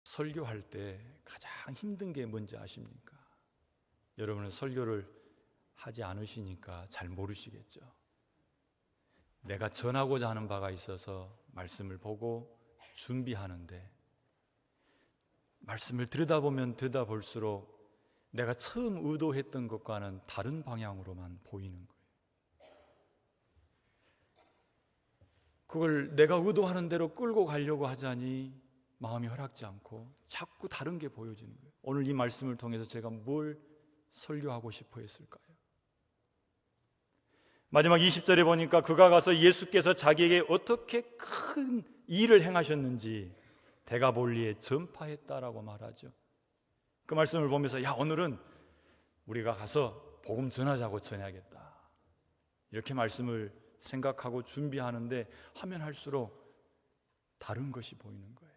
설교할 때 가장 힘든 게 뭔지 아십니까? 여러분은 설교를 하지 않으시니까 잘 모르시겠죠. 내가 전하고자 하는 바가 있어서 말씀을 보고 준비하는데 말씀을 들여다보면 들여다볼수록 내가 처음 의도했던 것과는 다른 방향으로만 보이는 거예요. 그걸 내가 의도하는 대로 끌고 가려고 하자니 마음이 허락지 않고 자꾸 다른 게 보여지는 거예요. 오늘 이 말씀을 통해서 제가 뭘 설교하고 싶어 했을까요? 마지막 20절에 보니까 그가 가서 예수께서 자기에게 어떻게 큰 일을 행하셨는지 데가볼리에 전파했다라고 말하죠. 그 말씀을 보면서 야, 오늘은 우리가 가서 복음 전하자고 전해야겠다, 이렇게 말씀을 생각하고 준비하는데 하면 할수록 다른 것이 보이는 거예요.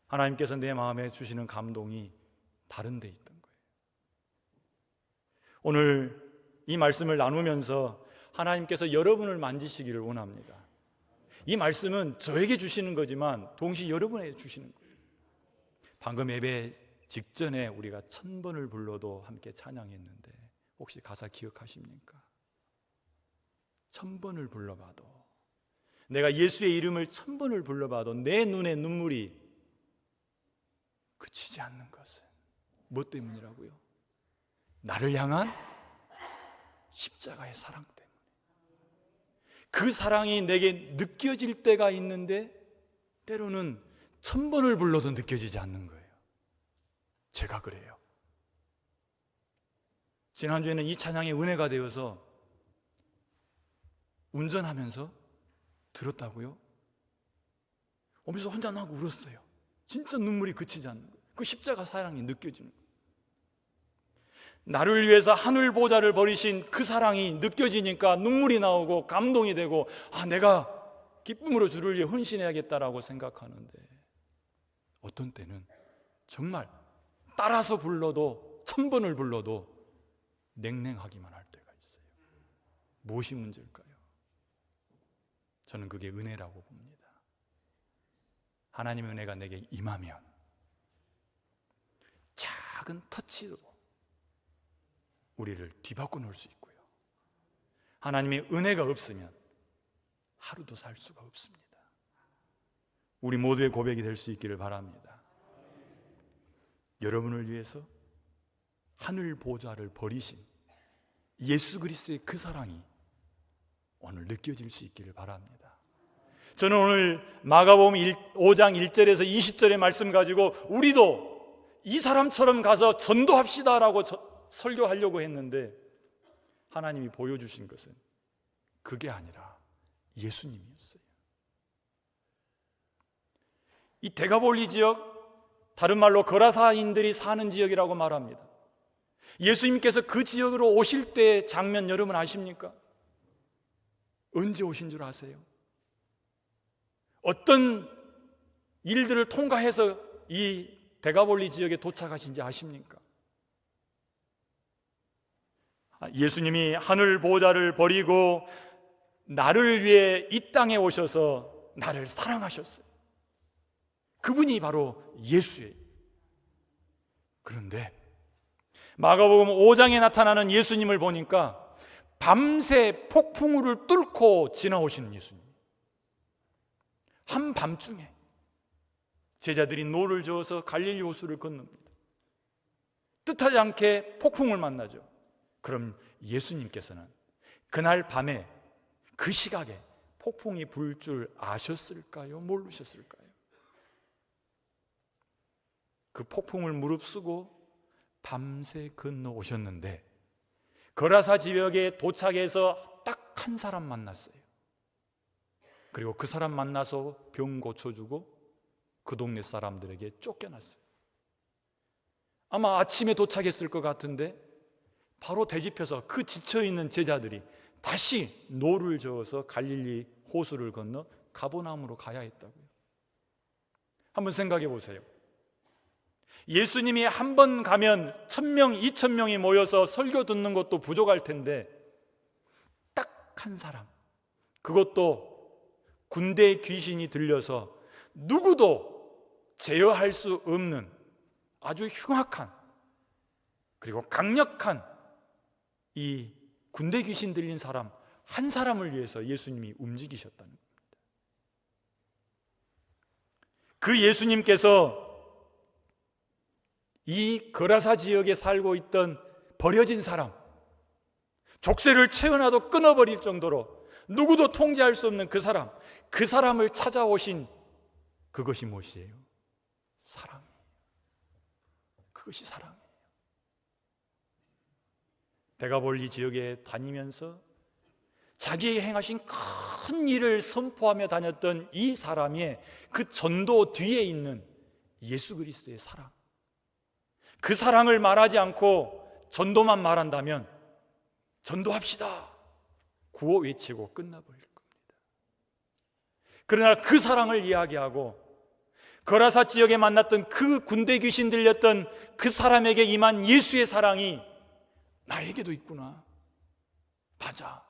하나님께서 내 마음에 주시는 감동이 다른 데 있던 거예요. 오늘 이 말씀을 나누면서 하나님께서 여러분을 만지시기를 원합니다. 이 말씀은 저에게 주시는 거지만 동시에 여러분에게 주시는 거예요. 방금 예배 직전에 우리가 1000번을 불러도 함께 찬양했는데 혹시 가사 기억하십니까? 1000번을 불러봐도, 내가 예수의 이름을 1000번을 불러봐도 내 눈에 눈물이 그치지 않는 것은 무엇 때문이라고요? 나를 향한 십자가의 사랑 때문에. 그 사랑이 내게 느껴질 때가 있는데 때로는 1000번을 불러도 느껴지지 않는 거예요. 제가 그래요. 지난주에는 이 찬양의 은혜가 되어서 운전하면서 들었다고요? 오면서 혼자 막 울었어요. 진짜 눈물이 그치지 않는 거예요. 그 십자가 사랑이 느껴지는 거예요. 나를 위해서 하늘 보좌를 버리신 그 사랑이 느껴지니까 눈물이 나오고 감동이 되고, 내가 기쁨으로 주를 위해 헌신해야겠다라고 생각하는데, 어떤 때는 정말 따라서 불러도 1000번을 불러도 냉랭하기만 할 때가 있어요. 무엇이 문제일까요? 저는 그게 은혜라고 봅니다. 하나님의 은혜가 내게 임하면 작은 터치로 우리를 뒤바꿔 놓을 수 있고요, 하나님의 은혜가 없으면 하루도 살 수가 없습니다. 우리 모두의 고백이 될 수 있기를 바랍니다. 여러분을 위해서 하늘 보좌를 버리신 예수 그리스도의 그 사랑이 오늘 느껴질 수 있기를 바랍니다. 저는 오늘 마가복음 5장 1절에서 20절의 말씀 가지고 우리도 이 사람처럼 가서 전도합시다라고 설교하려고 했는데, 하나님이 보여주신 것은 그게 아니라 예수님이었어요. 이 데가볼리 지역, 다른 말로 거라사인들이 사는 지역이라고 말합니다. 예수님께서 그 지역으로 오실 때의 장면 여러분 아십니까? 언제 오신 줄 아세요? 어떤 일들을 통과해서 이 데가볼리 지역에 도착하신지 아십니까? 예수님이 하늘 보좌를 버리고 나를 위해 이 땅에 오셔서 나를 사랑하셨어요. 그분이 바로 예수예요. 그런데 마가복음 5장에 나타나는 예수님을 보니까 밤새 폭풍우를 뚫고 지나오시는 예수님. 한밤중에 제자들이 노를 저어서 갈릴리 호수를 건넙니다. 뜻하지 않게 폭풍을 만나죠. 그럼 예수님께서는 그날 밤에 그 시각에 폭풍이 불 줄 아셨을까요? 모르셨을까요? 그 폭풍을 무릅쓰고 밤새 건너오셨는데 거라사 지역에 도착해서 딱 한 사람 만났어요. 그리고 그 사람 만나서 병 고쳐주고 그 동네 사람들에게 쫓겨났어요. 아마 아침에 도착했을 것 같은데 바로 되짚혀서 그 지쳐있는 제자들이 다시 노를 저어서 갈릴리 호수를 건너 가버나움으로 가야 했다고요. 한번 생각해 보세요. 예수님이 한 번 가면 1000명, 2000명이 모여서 설교 듣는 것도 부족할 텐데 딱 한 사람, 그것도 군대의 귀신이 들려서 누구도 제어할 수 없는 아주 흉악한 그리고 강력한 이 군대 귀신 들린 사람 한 사람을 위해서 예수님이 움직이셨다는 겁니다. 그 예수님께서 이 거라사 지역에 살고 있던 버려진 사람, 족쇄를 채워놔도 끊어버릴 정도로 누구도 통제할 수 없는 그 사람을 찾아오신 그것이 무엇이에요? 사랑이에요. 그것이 사랑이에요. 데가볼리 지역에 다니면서 자기에게 행하신 큰 일을 선포하며 다녔던 이 사람의 그 전도 뒤에 있는 예수 그리스도의 사랑, 그 사랑을 말하지 않고 전도만 말한다면 전도합시다 구호 외치고 끝나버릴 겁니다. 그러나 그 사랑을 이야기하고 거라사 지역에 만났던 그 군대 귀신 들렸던 그 사람에게 임한 예수의 사랑이 나에게도 있구나. 맞아.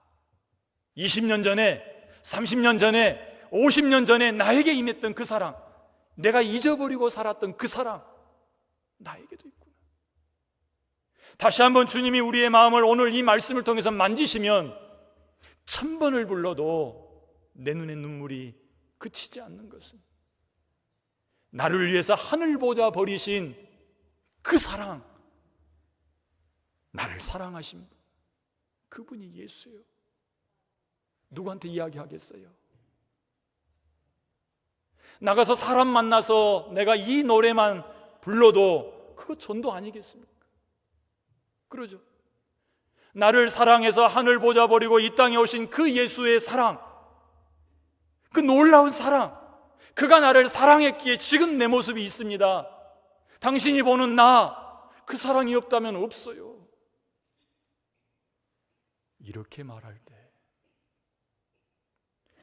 20년 전에, 30년 전에, 50년 전에 나에게 임했던 그 사랑, 내가 잊어버리고 살았던 그 사랑, 나에게도 있구나. 다시 한번 주님이 우리의 마음을 오늘 이 말씀을 통해서 만지시면 1000번을 불러도 내 눈에 눈물이 그치지 않는 것은 나를 위해서 하늘 보좌 버리신 그 사랑, 나를 사랑하신 분, 그분이 예수예요. 누구한테 이야기하겠어요? 나가서 사람 만나서 내가 이 노래만 불러도 그거 전도 아니겠습니까? 그러죠. 나를 사랑해서 하늘 보좌 버리고 이 땅에 오신 그 예수의 사랑, 그 놀라운 사랑, 그가 나를 사랑했기에 지금 내 모습이 있습니다. 당신이 보는 나, 그 사랑이 없다면 없어요. 이렇게 말할 때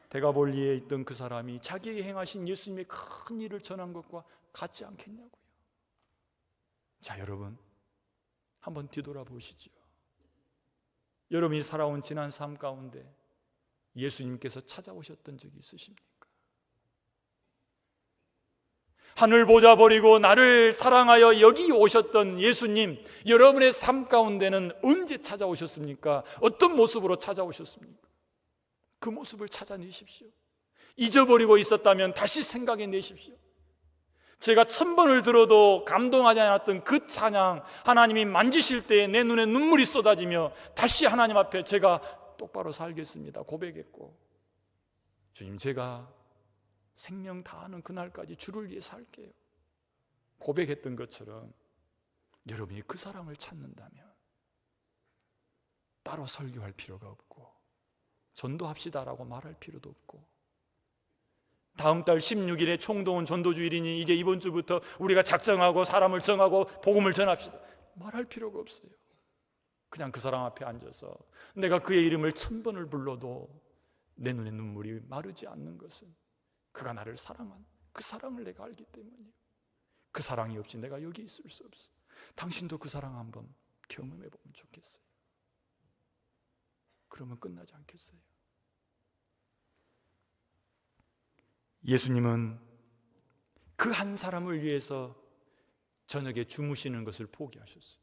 데가볼리에 있던 그 사람이 자기에게 행하신 예수님의 큰 일을 전한 것과 같지 않겠냐고요. 자, 여러분 한번 뒤돌아보시죠. 여러분이 살아온 지난 삶 가운데 예수님께서 찾아오셨던 적이 있으십니까? 하늘 보좌 버리고 나를 사랑하여 여기 오셨던 예수님, 여러분의 삶 가운데는 언제 찾아오셨습니까? 어떤 모습으로 찾아오셨습니까? 그 모습을 찾아내십시오. 잊어버리고 있었다면 다시 생각해 내십시오. 제가 1000번을 들어도 감동하지 않았던 그 찬양, 하나님이 만지실 때에 내 눈에 눈물이 쏟아지며 다시 하나님 앞에 제가 똑바로 살겠습니다 고백했고, 주님 제가 생명 다하는 그날까지 주를 위해 살게요 고백했던 것처럼 여러분이 그 사랑을 찾는다면 따로 설교할 필요가 없고 전도합시다라고 말할 필요도 없고, 다음 달 16일에 총동원 전도주일이니 이제 이번 주부터 우리가 작정하고 사람을 정하고 복음을 전합시다 말할 필요가 없어요. 그냥 그 사람 앞에 앉아서 내가 그의 이름을 1000번을 불러도 내 눈에 눈물이 마르지 않는 것은 그가 나를 사랑한 그 사랑을 내가 알기 때문이에요. 그 사랑이 없이 내가 여기 있을 수 없어. 당신도 그 사랑 한번 경험해 보면 좋겠어요. 그러면 끝나지 않겠어요? 예수님은 그 한 사람을 위해서 저녁에 주무시는 것을 포기하셨어요.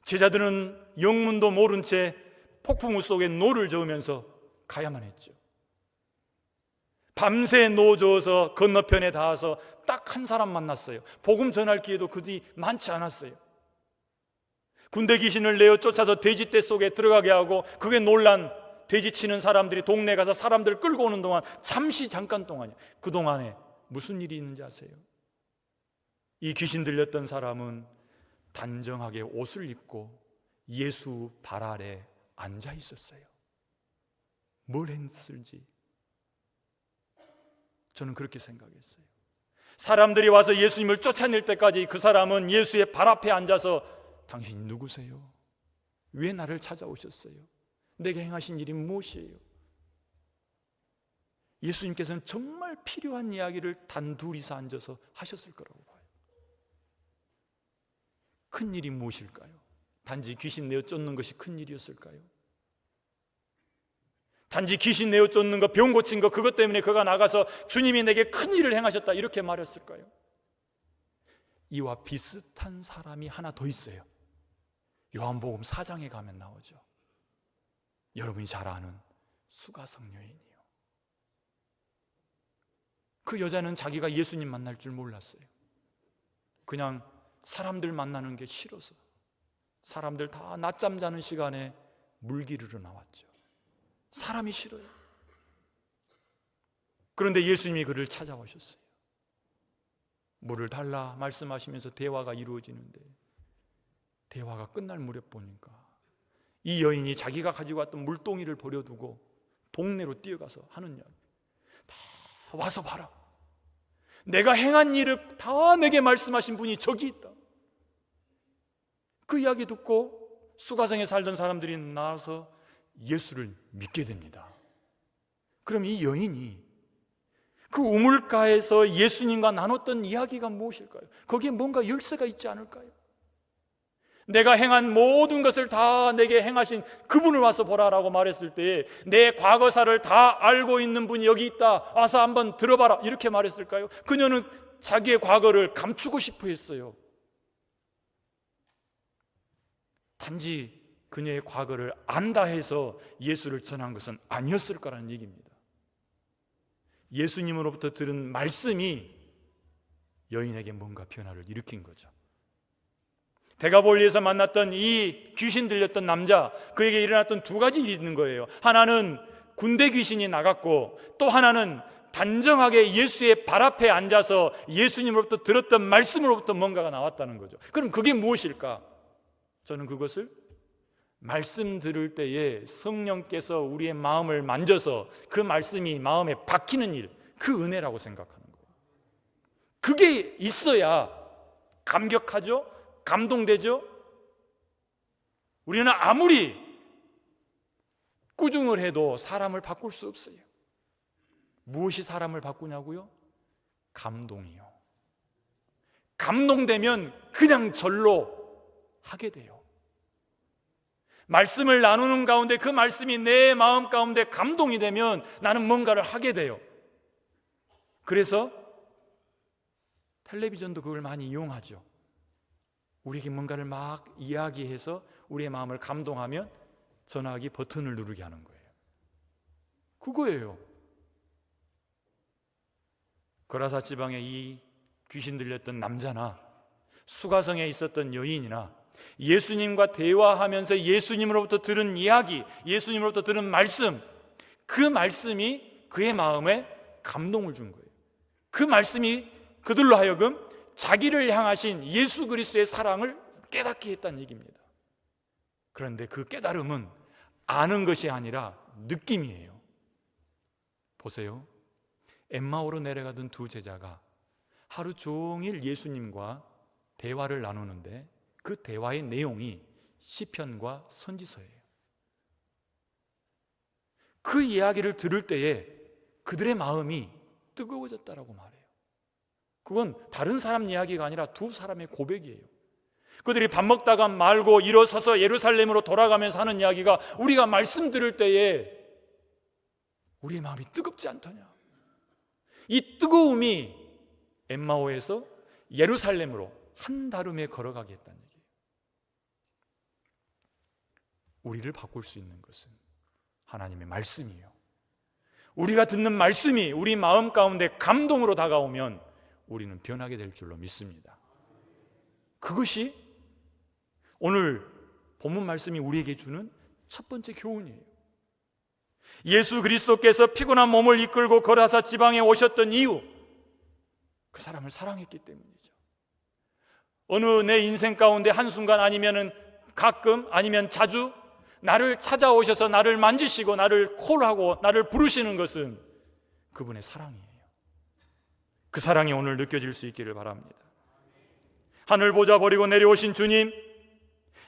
제자들은 영문도 모른 채 폭풍우 속에 노를 저으면서 가야만 했죠. 밤새 노 저어서 건너편에 닿아서 딱 한 사람 만났어요. 복음 전할 기회도 그뒤 많지 않았어요. 군대 귀신을 내어 쫓아서 돼지떼 속에 들어가게 하고 그게 놀란 돼지 치는 사람들이 동네에 가서 사람들 끌고 오는 동안 잠깐 동안이에요. 그 동안에 무슨 일이 있는지 아세요? 이 귀신 들렸던 사람은 단정하게 옷을 입고 예수 발 아래 앉아 있었어요. 뭘 했을지 저는 그렇게 생각했어요. 사람들이 와서 예수님을 쫓아낼 때까지 그 사람은 예수의 발 앞에 앉아서 당신이 누구세요? 왜 나를 찾아오셨어요? 내게 행하신 일이 무엇이에요? 예수님께서는 정말 필요한 이야기를 단둘이서 앉아서 하셨을 거라고 봐요. 큰 일이 무엇일까요? 단지 귀신 내어 쫓는 것이 큰 일이었을까요? 단지 귀신 내어 쫓는 거, 병 고친 거, 그것 때문에 그가 나가서 주님이 내게 큰 일을 행하셨다 이렇게 말했을까요? 이와 비슷한 사람이 하나 더 있어요. 요한복음 4장에 가면 나오죠. 여러분이 잘 아는 수가성 여인이요. 그 여자는 자기가 예수님 만날 줄 몰랐어요. 그냥 사람들 만나는 게 싫어서 사람들 다 낮잠 자는 시간에 물 기르러 나왔죠. 사람이 싫어요. 그런데 예수님이 그를 찾아오셨어요. 물을 달라 말씀하시면서 대화가 이루어지는데, 대화가 끝날 무렵 보니까 이 여인이 자기가 가지고 왔던 물동이를 버려두고 동네로 뛰어가서 하는 이야기, 다 와서 봐라, 내가 행한 일을 다 내게 말씀하신 분이 저기 있다. 그 이야기 듣고 수가성에 살던 사람들이 나와서 예수를 믿게 됩니다. 그럼 이 여인이 그 우물가에서 예수님과 나눴던 이야기가 무엇일까요? 거기에 뭔가 열쇠가 있지 않을까요? 내가 행한 모든 것을 다 내게 행하신 그분을 와서 보라라고 말했을 때 내 과거사를 다 알고 있는 분이 여기 있다, 와서 한번 들어봐라 이렇게 말했을까요? 그녀는 자기의 과거를 감추고 싶어 했어요. 단지 그녀의 과거를 안다 해서 예수를 전한 것은 아니었을 거라는 얘기입니다. 예수님으로부터 들은 말씀이 여인에게 뭔가 변화를 일으킨 거죠. 대가볼리에서 만났던 이 귀신 들렸던 남자, 그에게 일어났던 두 가지 일이 있는 거예요. 하나는 군대 귀신이 나갔고, 또 하나는 단정하게 예수의 발 앞에 앉아서 예수님으로부터 들었던 말씀으로부터 뭔가가 나왔다는 거죠. 그럼 그게 무엇일까? 저는 그것을 말씀 들을 때에 성령께서 우리의 마음을 만져서 그 말씀이 마음에 박히는 일, 그 은혜라고 생각하는 거예요. 그게 있어야 감격하죠? 감동되죠? 우리는 아무리 꾸중을 해도 사람을 바꿀 수 없어요. 무엇이 사람을 바꾸냐고요? 감동이요. 감동되면 그냥 절로 하게 돼요. 말씀을 나누는 가운데 그 말씀이 내 마음 가운데 감동이 되면 나는 뭔가를 하게 돼요. 그래서 텔레비전도 그걸 많이 이용하죠. 우리에게 뭔가를 막 이야기해서 우리의 마음을 감동하면 전화기 버튼을 누르게 하는 거예요. 그거예요. 거라사 지방에 이 귀신 들렸던 남자나 수가성에 있었던 여인이나 예수님과 대화하면서 예수님으로부터 들은 이야기, 예수님으로부터 들은 말씀, 그 말씀이 그의 마음에 감동을 준 거예요. 그 말씀이 그들로 하여금 자기를 향하신 예수 그리스도의 사랑을 깨닫게 했다는 얘기입니다. 그런데 그 깨달음은 아는 것이 아니라 느낌이에요. 보세요. 엠마오로 내려가던 두 제자가 하루 종일 예수님과 대화를 나누는데 그 대화의 내용이 시편과 선지서예요. 그 이야기를 들을 때에 그들의 마음이 뜨거워졌다라고 말해요. 그건 다른 사람 이야기가 아니라 두 사람의 고백이에요. 그들이 밥 먹다가 말고 일어서서 예루살렘으로 돌아가면서 하는 이야기가 우리가 말씀 들을 때에 우리의 마음이 뜨겁지 않더냐. 이 뜨거움이 엠마오에서 예루살렘으로 한 달음에 걸어가게 했다는 얘기예요. 우리를 바꿀 수 있는 것은 하나님의 말씀이에요. 우리가 듣는 말씀이 우리 마음 가운데 감동으로 다가오면 우리는 변하게 될 줄로 믿습니다. 그것이 오늘 본문 말씀이 우리에게 주는 첫 번째 교훈이에요. 예수 그리스도께서 피곤한 몸을 이끌고 거라사 지방에 오셨던 이유, 그 사람을 사랑했기 때문이죠. 어느 내 인생 가운데 한순간 아니면은 가끔 아니면 자주 나를 찾아오셔서 나를 만지시고 나를 콜하고 나를 부르시는 것은 그분의 사랑이에요. 그 사랑이 오늘 느껴질 수 있기를 바랍니다. 하늘 보좌 버리고 내려오신 주님,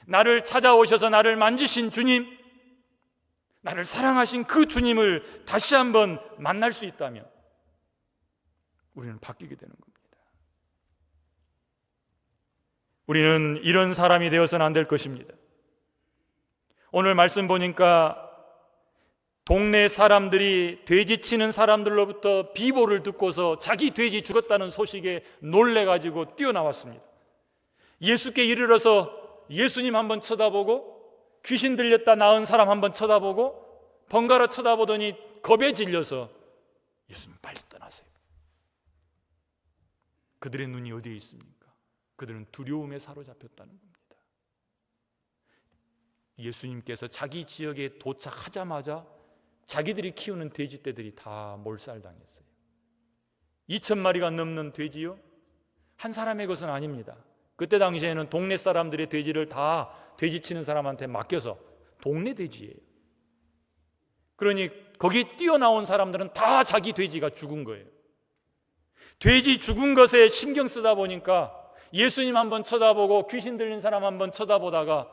나를 찾아오셔서 나를 만지신 주님, 나를 사랑하신 그 주님을 다시 한번 만날 수 있다면 우리는 바뀌게 되는 겁니다. 우리는 이런 사람이 되어서는 안 될 것입니다. 오늘 말씀 보니까 동네 사람들이 돼지 치는 사람들로부터 비보를 듣고서 자기 돼지 죽었다는 소식에 놀래가지고 뛰어나왔습니다. 예수께 이르러서 예수님 한번 쳐다보고, 귀신 들렸다 나은 사람 한번 쳐다보고, 번갈아 쳐다보더니 겁에 질려서 예수님 빨리 떠나세요. 그들의 눈이 어디에 있습니까? 그들은 두려움에 사로잡혔다는 겁니다. 예수님께서 자기 지역에 도착하자마자 자기들이 키우는 돼지떼들이 다 몰살당했어요. 2,000마리가 넘는 돼지요? 한 사람의 것은 아닙니다. 그때 당시에는 동네 사람들의 돼지를 다 돼지 치는 사람한테 맡겨서 동네 돼지예요. 그러니 거기 뛰어나온 사람들은 다 자기 돼지가 죽은 거예요. 돼지 죽은 것에 신경 쓰다 보니까 예수님 한번 쳐다보고 귀신 들린 사람 한번 쳐다보다가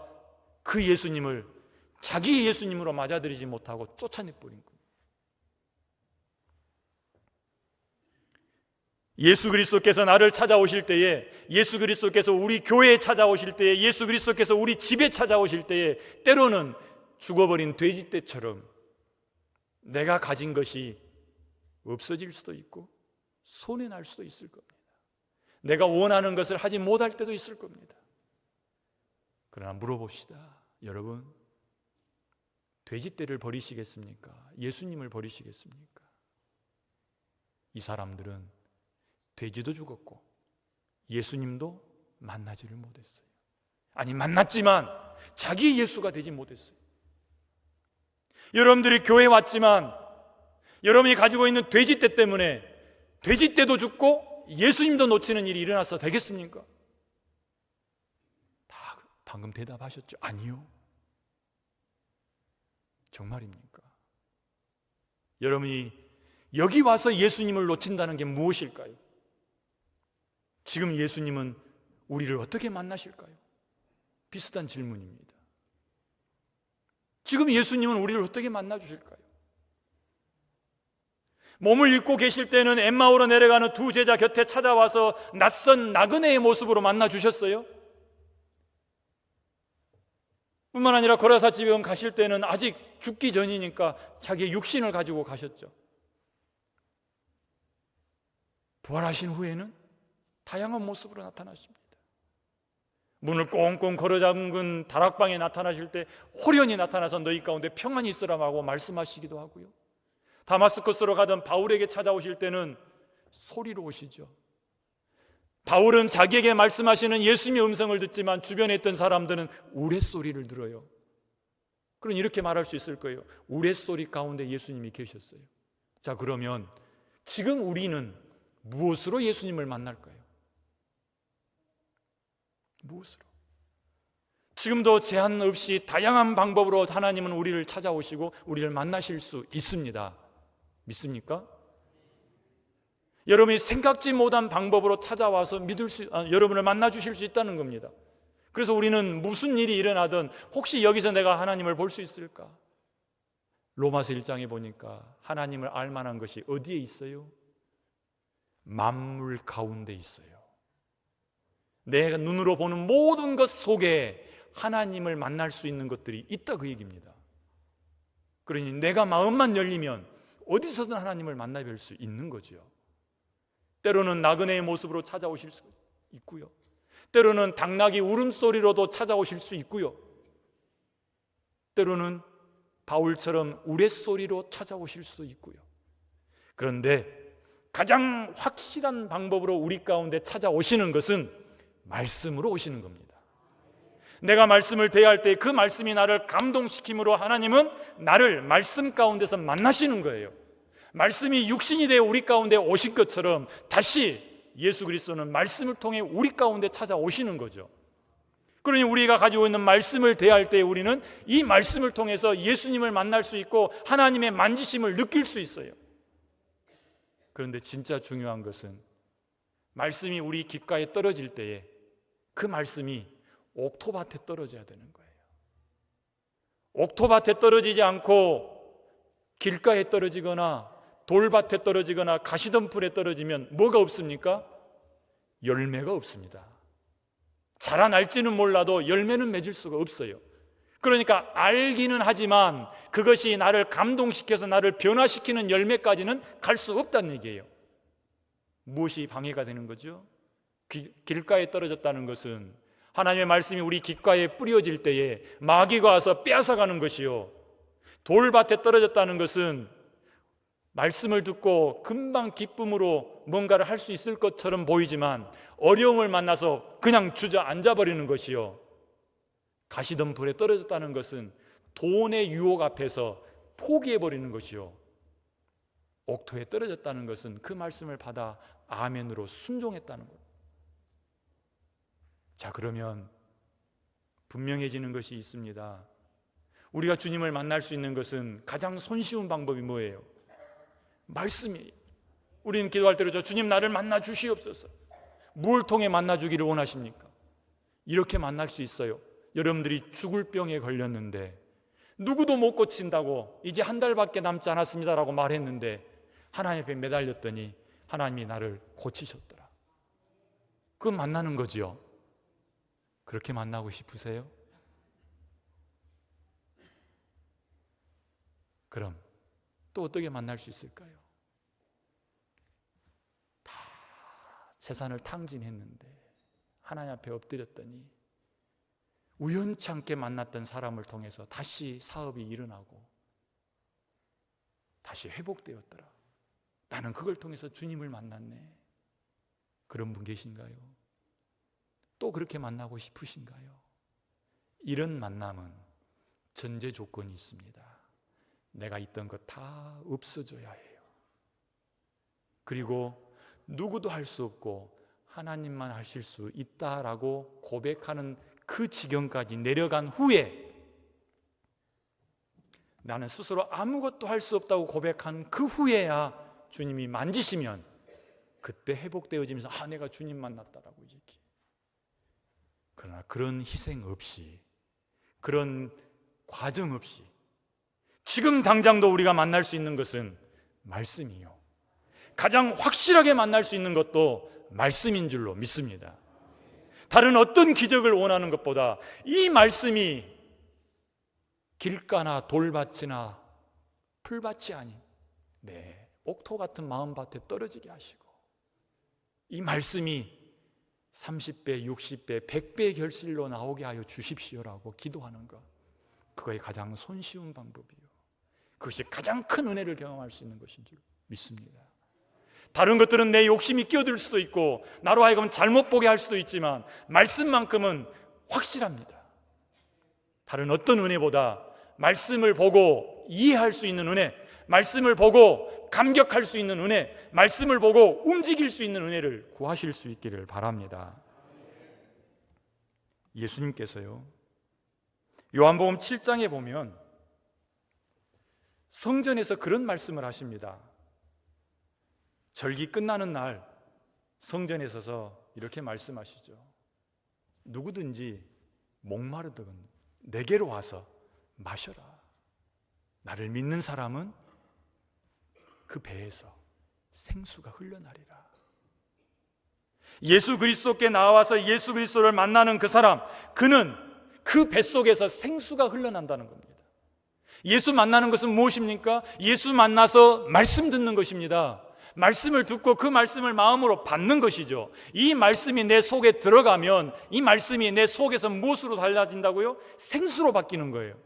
그 예수님을 자기 예수님으로 맞아들이지 못하고 쫓아내버린 거예요. 예수 그리스도께서 나를 찾아오실 때에, 예수 그리스도께서 우리 교회에 찾아오실 때에, 예수 그리스도께서 우리 집에 찾아오실 때에 때로는 죽어버린 돼지떼처럼 내가 가진 것이 없어질 수도 있고 손해 날 수도 있을 겁니다. 내가 원하는 것을 하지 못할 때도 있을 겁니다. 그러나 물어봅시다. 여러분, 돼지떼를 버리시겠습니까? 예수님을 버리시겠습니까? 이 사람들은 돼지도 죽었고 예수님도 만나지를 못했어요. 아니, 만났지만 자기 예수가 되지 못했어요. 여러분들이 교회에 왔지만 여러분이 가지고 있는 돼지떼 때문에 돼지떼도 죽고 예수님도 놓치는 일이 일어나서 되겠습니까? 다 방금 대답하셨죠? 아니요. 정말입니까? 여러분이 여기 와서 예수님을 놓친다는 게 무엇일까요? 지금 예수님은 우리를 어떻게 만나실까요? 비슷한 질문입니다. 지금 예수님은 우리를 어떻게 만나 주실까요? 몸을 잃고 계실 때는 엠마오로 내려가는 두 제자 곁에 찾아와서 낯선 나그네의 모습으로 만나 주셨어요. 뿐만 아니라 고라사 지병 가실 때는 아직 죽기 전이니까 자기의 육신을 가지고 가셨죠. 부활하신 후에는 다양한 모습으로 나타나십니다. 문을 꽁꽁 걸어잠근 다락방에 나타나실 때 호련히 나타나서 너희 가운데 평안이 있으라 하고 말씀하시기도 하고요. 다마스커스로 가던 바울에게 찾아오실 때는 소리로 오시죠. 바울은 자기에게 말씀하시는 예수님의 음성을 듣지만 주변에 있던 사람들은 우레소리를 들어요. 그럼 이렇게 말할 수 있을 거예요. 우레소리 가운데 예수님이 계셨어요. 자, 그러면 지금 우리는 무엇으로 예수님을 만날까요? 무엇으로? 지금도 제한 없이 다양한 방법으로 하나님은 우리를 찾아오시고 우리를 만나실 수 있습니다. 믿습니까? 여러분이 생각지 못한 방법으로 찾아와서 여러분을 만나 주실 수 있다는 겁니다. 그래서 우리는 무슨 일이 일어나든 혹시 여기서 내가 하나님을 볼 수 있을까? 로마서 1장에 보니까 하나님을 알 만한 것이 어디에 있어요? 만물 가운데 있어요. 내가 눈으로 보는 모든 것 속에 하나님을 만날 수 있는 것들이 있다, 그 얘기입니다. 그러니 내가 마음만 열리면 어디서든 하나님을 만나뵐 수 있는 거죠. 때로는 나그네의 모습으로 찾아오실 수 있고요. 때로는 당나귀 울음소리로도 찾아오실 수 있고요. 때로는 바울처럼 우레소리로 찾아오실 수도 있고요. 그런데 가장 확실한 방법으로 우리 가운데 찾아오시는 것은 말씀으로 오시는 겁니다. 내가 말씀을 대할 때 그 말씀이 나를 감동시킴으로 하나님은 나를 말씀 가운데서 만나시는 거예요. 말씀이 육신이 되어 우리 가운데 오신 것처럼 다시 예수 그리스도는 말씀을 통해 우리 가운데 찾아오시는 거죠. 그러니 우리가 가지고 있는 말씀을 대할 때 우리는 이 말씀을 통해서 예수님을 만날 수 있고 하나님의 만지심을 느낄 수 있어요. 그런데 진짜 중요한 것은 말씀이 우리 귓가에 떨어질 때에 그 말씀이 옥토밭에 떨어져야 되는 거예요. 옥토밭에 떨어지지 않고 길가에 떨어지거나 돌밭에 떨어지거나 가시덤불에 떨어지면 뭐가 없습니까? 열매가 없습니다. 자라날지는 몰라도 열매는 맺을 수가 없어요. 그러니까 알기는 하지만 그것이 나를 감동시켜서 나를 변화시키는 열매까지는 갈 수 없다는 얘기예요. 무엇이 방해가 되는 거죠? 길가에 떨어졌다는 것은 하나님의 말씀이 우리 귓가에 뿌려질 때에 마귀가 와서 빼앗아가는 것이요, 돌밭에 떨어졌다는 것은 말씀을 듣고 금방 기쁨으로 뭔가를 할 수 있을 것처럼 보이지만 어려움을 만나서 그냥 주저앉아버리는 것이요, 가시던 불에 떨어졌다는 것은 돈의 유혹 앞에서 포기해버리는 것이요, 옥토에 떨어졌다는 것은 그 말씀을 받아 아멘으로 순종했다는 것. 자, 그러면 분명해지는 것이 있습니다. 우리가 주님을 만날 수 있는 것은 가장 손쉬운 방법이 뭐예요? 말씀이에요. 우리는 기도할 때로 주님 나를 만나 주시옵소서. 뭘 통해 만나 주기를 원하십니까? 이렇게 만날 수 있어요. 여러분들이 죽을 병에 걸렸는데 누구도 못 고친다고 이제 한 달밖에 남지 않았습니다라고 말했는데 하나님 앞에 매달렸더니 하나님이 나를 고치셨더라. 그건 만나는 거지요. 그렇게 만나고 싶으세요? 그럼 또 어떻게 만날 수 있을까요? 다 재산을 탕진했는데 하나님 앞에 엎드렸더니 우연치 않게 만났던 사람을 통해서 다시 사업이 일어나고 다시 회복되었더라. 나는 그걸 통해서 주님을 만났네. 그런 분 계신가요? 또 그렇게 만나고 싶으신가요? 이런 만남은 전제 조건이 있습니다. 내가 있던 것 다 없어져야 해요. 그리고 누구도 할 수 없고 하나님만 하실 수 있다라고 고백하는 그 지경까지 내려간 후에 나는 스스로 아무것도 할 수 없다고 고백한 그 후에야 주님이 만지시면 그때 회복되어지면서 내가 주님 만났다라고 얘기해요. 그러나 그런 희생 없이, 그런 과정 없이 지금 당장도 우리가 만날 수 있는 것은 말씀이요, 가장 확실하게 만날 수 있는 것도 말씀인 줄로 믿습니다. 다른 어떤 기적을 원하는 것보다 이 말씀이 길가나 돌밭이나 풀밭이 아닌 옥토 같은 마음밭에 떨어지게 하시고 이 말씀이 30배, 60배, 100배의 결실로 나오게 하여 주십시오라고 기도하는 것, 그거의 가장 손쉬운 방법이요, 그것이 가장 큰 은혜를 경험할 수 있는 것인 줄 믿습니다. 다른 것들은 내 욕심이 끼어들 수도 있고 나로 하여금 잘못 보게 할 수도 있지만 말씀만큼은 확실합니다. 다른 어떤 은혜보다 말씀을 보고 이해할 수 있는 은혜, 말씀을 보고 감격할 수 있는 은혜, 말씀을 보고 움직일 수 있는 은혜를 구하실 수 있기를 바랍니다. 예수님께서요, 요한복음 7장에 보면 성전에서 그런 말씀을 하십니다. 절기 끝나는 날 성전에 서서 이렇게 말씀하시죠. 누구든지 목마르든 내게로 와서 마셔라. 나를 믿는 사람은 그 배에서 생수가 흘러나리라. 예수 그리스도께 나와서 예수 그리스도를 만나는 그 사람, 그는 그 뱃속에서 생수가 흘러난다는 겁니다. 예수 만나는 것은 무엇입니까? 예수 만나서 말씀 듣는 것입니다. 말씀을 듣고 그 말씀을 마음으로 받는 것이죠. 이 말씀이 내 속에 들어가면 이 말씀이 내 속에서 무엇으로 달라진다고요? 생수로 바뀌는 거예요.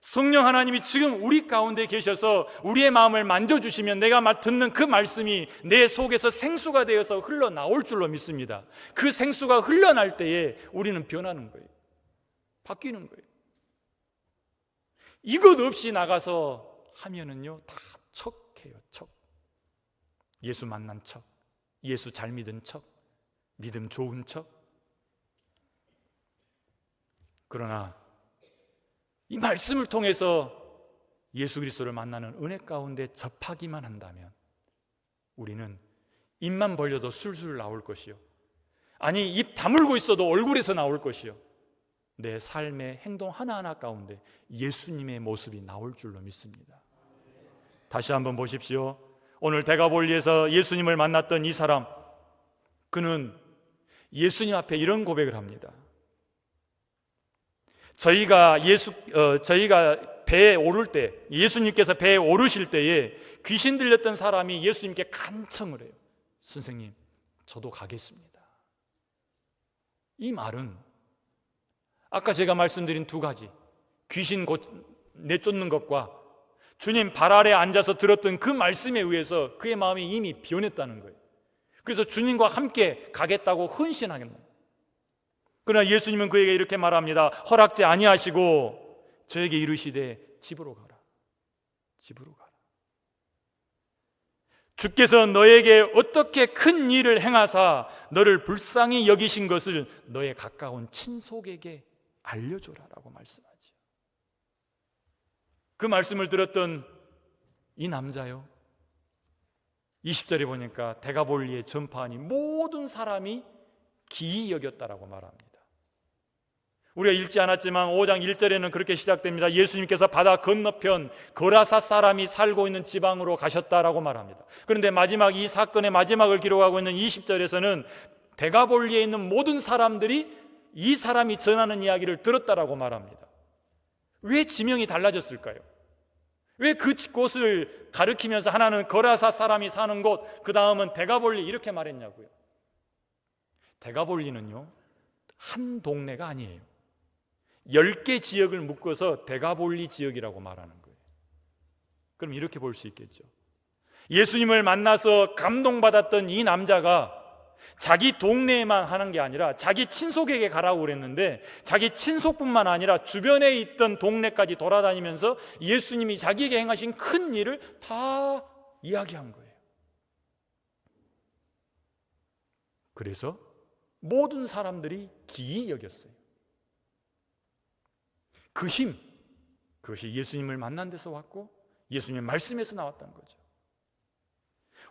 성령 하나님이 지금 우리 가운데 계셔서 우리의 마음을 만져주시면 내가 듣는 그 말씀이 내 속에서 생수가 되어서 흘러나올 줄로 믿습니다. 그 생수가 흘러날 때에 우리는 변하는 거예요. 바뀌는 거예요. 이것 없이 나가서 하면은요, 다 척해요, 척. 예수 만난 척, 예수 잘 믿은 척, 믿음 좋은 척. 그러나 이 말씀을 통해서 예수 그리스도를 만나는 은혜 가운데 접하기만 한다면 우리는 입만 벌려도 술술 나올 것이요, 아니 입 다물고 있어도 얼굴에서 나올 것이요, 내 삶의 행동 하나하나 가운데 예수님의 모습이 나올 줄로 믿습니다. 다시 한번 보십시오. 오늘 대가볼리에서 예수님을 만났던 이 사람, 그는 예수님 앞에 이런 고백을 합니다. 저희가 배에 오를 때, 예수님께서 배에 오르실 때에 귀신 들렸던 사람이 예수님께 간청을 해요. 선생님, 저도 가겠습니다. 이 말은 아까 제가 말씀드린 두 가지, 귀신 내쫓는 것과 주님 발 아래 앉아서 들었던 그 말씀에 의해서 그의 마음이 이미 변했다는 거예요. 그래서 주님과 함께 가겠다고 헌신하겠다. 그러나 예수님은 그에게 이렇게 말합니다. 허락지 아니하시고 저에게 이르시되 집으로 가라. 집으로 가라. 주께서 너에게 어떻게 큰 일을 행하사 너를 불쌍히 여기신 것을 너의 가까운 친속에게 알려줘라라고 말씀하죠. 그 말씀을 들었던 이 남자요, 20절에 보니까 데가볼리에 전파하니 모든 사람이 기이 여겼다라고 말합니다. 우리가 읽지 않았지만 5장 1절에는 그렇게 시작됩니다. 예수님께서 바다 건너편 거라사 사람이 살고 있는 지방으로 가셨다라고 말합니다. 그런데 마지막, 이 사건의 마지막을 기록하고 있는 20절에서는 데가볼리에 있는 모든 사람들이 이 사람이 전하는 이야기를 들었다라고 말합니다. 왜 지명이 달라졌을까요? 왜 그 곳을 가리키면서 하나는 거라사 사람이 사는 곳, 그 다음은 데가볼리 이렇게 말했냐고요. 데가볼리는요, 한 동네가 아니에요. 10개 지역을 묶어서 데가볼리 지역이라고 말하는 거예요. 그럼 이렇게 볼 수 있겠죠. 예수님을 만나서 감동받았던 이 남자가 자기 동네에만 하는 게 아니라 자기 친속에게 가라고 그랬는데, 자기 친속뿐만 아니라 주변에 있던 동네까지 돌아다니면서 예수님이 자기에게 행하신 큰 일을 다 이야기한 거예요. 그래서 모든 사람들이 기이 여겼어요. 그 힘, 그것이 예수님을 만난 데서 왔고 예수님의 말씀에서 나왔다는 거죠.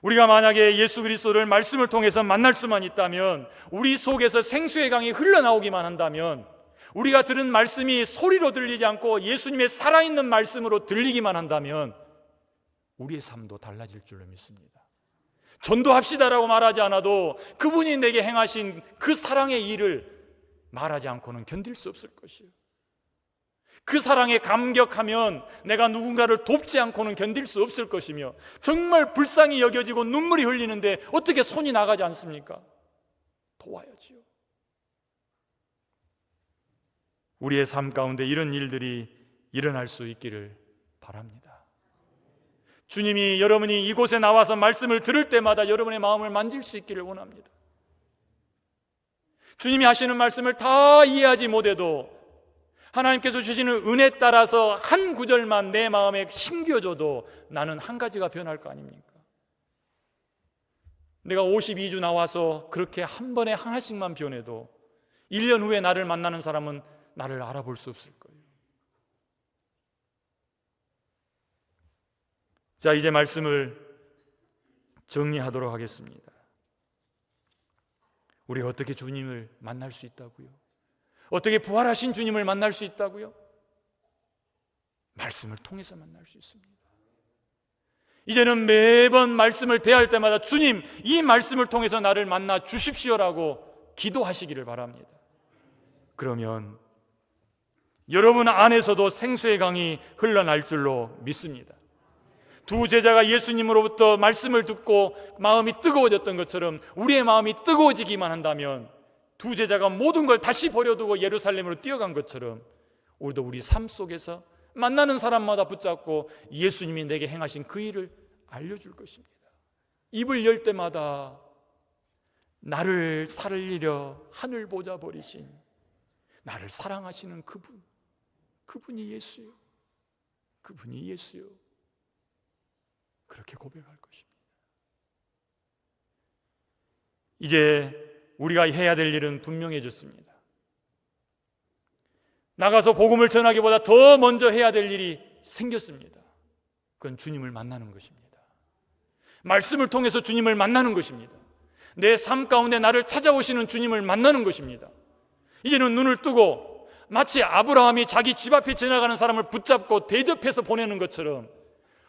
우리가 만약에 예수 그리스도를 말씀을 통해서 만날 수만 있다면, 우리 속에서 생수의 강이 흘러나오기만 한다면, 우리가 들은 말씀이 소리로 들리지 않고 예수님의 살아있는 말씀으로 들리기만 한다면 우리의 삶도 달라질 줄로 믿습니다. 전도합시다라고 말하지 않아도 그분이 내게 행하신 그 사랑의 일을 말하지 않고는 견딜 수 없을 것이에요. 그 사랑에 감격하면 내가 누군가를 돕지 않고는 견딜 수 없을 것이며, 정말 불쌍히 여겨지고 눈물이 흘리는데 어떻게 손이 나가지 않습니까? 도와야지요. 우리의 삶 가운데 이런 일들이 일어날 수 있기를 바랍니다. 주님이 여러분이 이곳에 나와서 말씀을 들을 때마다 여러분의 마음을 만질 수 있기를 원합니다. 주님이 하시는 말씀을 다 이해하지 못해도 하나님께서 주시는 은혜에 따라서 한 구절만 내 마음에 심겨줘도 나는 한 가지가 변할 거 아닙니까? 내가 52주 나와서 그렇게 한 번에 하나씩만 변해도 1년 후에 나를 만나는 사람은 나를 알아볼 수 없을 거예요. 자, 이제 말씀을 정리하도록 하겠습니다. 우리가 어떻게 주님을 만날 수 있다고요? 어떻게 부활하신 주님을 만날 수 있다고요? 말씀을 통해서 만날 수 있습니다. 이제는 매번 말씀을 대할 때마다 주님, 이 말씀을 통해서 나를 만나 주십시오라고 기도하시기를 바랍니다. 그러면 여러분 안에서도 생수의 강이 흘러날 줄로 믿습니다. 두 제자가 예수님으로부터 말씀을 듣고 마음이 뜨거워졌던 것처럼 우리의 마음이 뜨거워지기만 한다면, 두 제자가 모든 걸 다시 버려두고 예루살렘으로 뛰어간 것처럼 우리도 우리 삶 속에서 만나는 사람마다 붙잡고 예수님이 내게 행하신 그 일을 알려줄 것입니다. 입을 열 때마다 나를 살리려 하늘 보자 버리신 나를 사랑하시는 그분이 예수요, 그분이 예수요, 그렇게 고백할 것입니다. 이제 우리가 해야 될 일은 분명해졌습니다. 나가서 복음을 전하기보다 더 먼저 해야 될 일이 생겼습니다. 그건 주님을 만나는 것입니다. 말씀을 통해서 주님을 만나는 것입니다. 내 삶 가운데 나를 찾아오시는 주님을 만나는 것입니다. 이제는 눈을 뜨고 마치 아브라함이 자기 집 앞에 지나가는 사람을 붙잡고 대접해서 보내는 것처럼,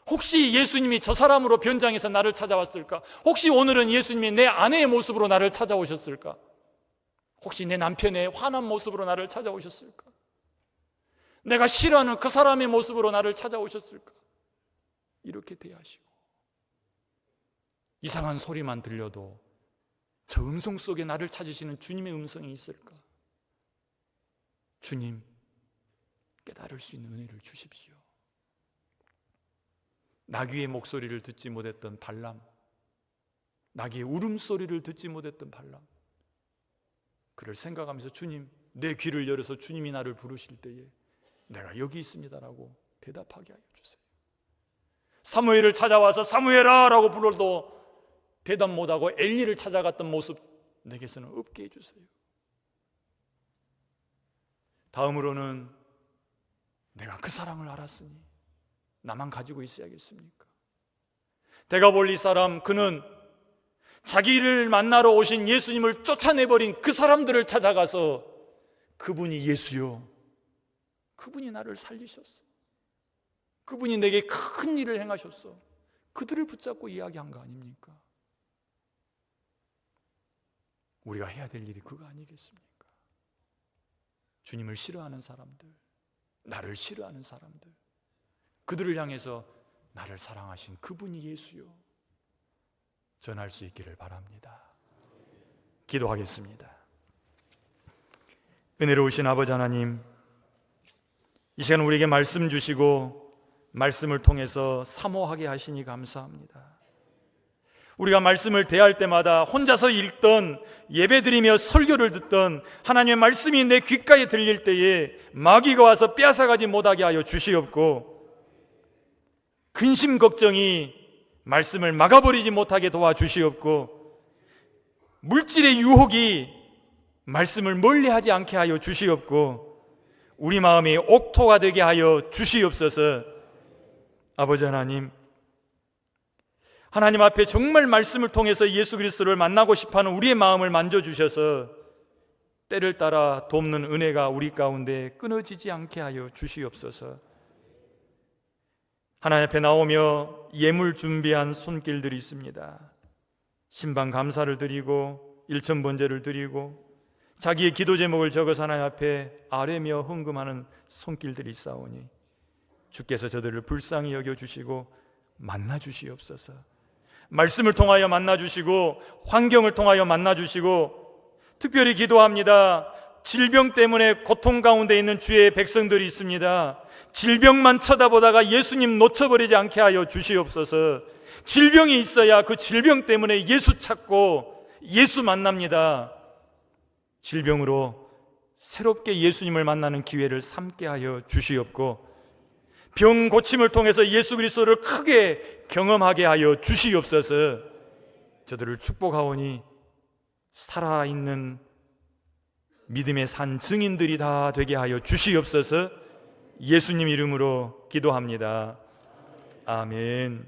혹시 예수님이 저 사람으로 변장해서 나를 찾아왔을까? 혹시 오늘은 예수님이 내 아내의 모습으로 나를 찾아오셨을까? 혹시 내 남편의 환한 모습으로 나를 찾아오셨을까? 내가 싫어하는 그 사람의 모습으로 나를 찾아오셨을까? 이렇게 대하시고, 이상한 소리만 들려도 저 음성 속에 나를 찾으시는 주님의 음성이 있을까? 주님, 깨달을 수 있는 은혜를 주십시오. 나귀의 목소리를 듣지 못했던 발람, 나귀의 울음소리를 듣지 못했던 발람, 그를 생각하면서 주님, 내 귀를 열어서 주님이 나를 부르실 때에 내가 여기 있습니다라고 대답하게 하여 주세요. 사무엘을 찾아와서 사무엘아 라고 불러도 대답 못하고 엘리를 찾아갔던 모습 내게서는 없게 해주세요. 다음으로는 내가 그 사랑을 알았으니 나만 가지고 있어야겠습니까? 데가볼리 사람, 그는 자기를 만나러 오신 예수님을 쫓아내버린 그 사람들을 찾아가서 그분이 예수요, 그분이 나를 살리셨어, 그분이 내게 큰 일을 행하셨어, 그들을 붙잡고 이야기한 거 아닙니까? 우리가 해야 될 일이 그거 아니겠습니까? 주님을 싫어하는 사람들, 나를 싫어하는 사람들, 그들을 향해서 나를 사랑하신 그분이 예수요 전할 수 있기를 바랍니다. 기도하겠습니다. 은혜로우신 아버지 하나님, 이 시간 우리에게 말씀 주시고 말씀을 통해서 사모하게 하시니 감사합니다. 우리가 말씀을 대할 때마다 혼자서 읽던, 예배드리며 설교를 듣던 하나님의 말씀이 내 귓가에 들릴 때에 마귀가 와서 빼앗아가지 못하게 하여 주시옵고, 근심 걱정이 말씀을 막아버리지 못하게 도와주시옵고, 물질의 유혹이 말씀을 멀리하지 않게 하여 주시옵고, 우리 마음이 옥토가 되게 하여 주시옵소서. 아버지 하나님, 하나님 앞에 정말 말씀을 통해서 예수 그리스도를 만나고 싶어하는 우리의 마음을 만져주셔서 때를 따라 돕는 은혜가 우리 가운데 끊어지지 않게 하여 주시옵소서. 하나님 앞에 나오며 예물 준비한 손길들이 있습니다. 신방 감사를 드리고 일천 번제를 드리고 자기의 기도 제목을 적어서 하나님 앞에 아뢰며 헌금하는 손길들이 있사오니 주께서 저들을 불쌍히 여겨주시고 만나주시옵소서. 말씀을 통하여 만나주시고 환경을 통하여 만나주시고, 특별히 기도합니다. 질병 때문에 고통 가운데 있는 주의 백성들이 있습니다. 질병만 쳐다보다가 예수님 놓쳐버리지 않게 하여 주시옵소서. 질병이 있어야 그 질병 때문에 예수 찾고 예수 만납니다. 질병으로 새롭게 예수님을 만나는 기회를 삼게 하여 주시옵고, 병 고침을 통해서 예수 그리스도를 크게 경험하게 하여 주시옵소서. 저들을 축복하오니 살아있는 믿음의 산 증인들이 다 되게 하여 주시옵소서. 예수님 이름으로 기도합니다. 아멘.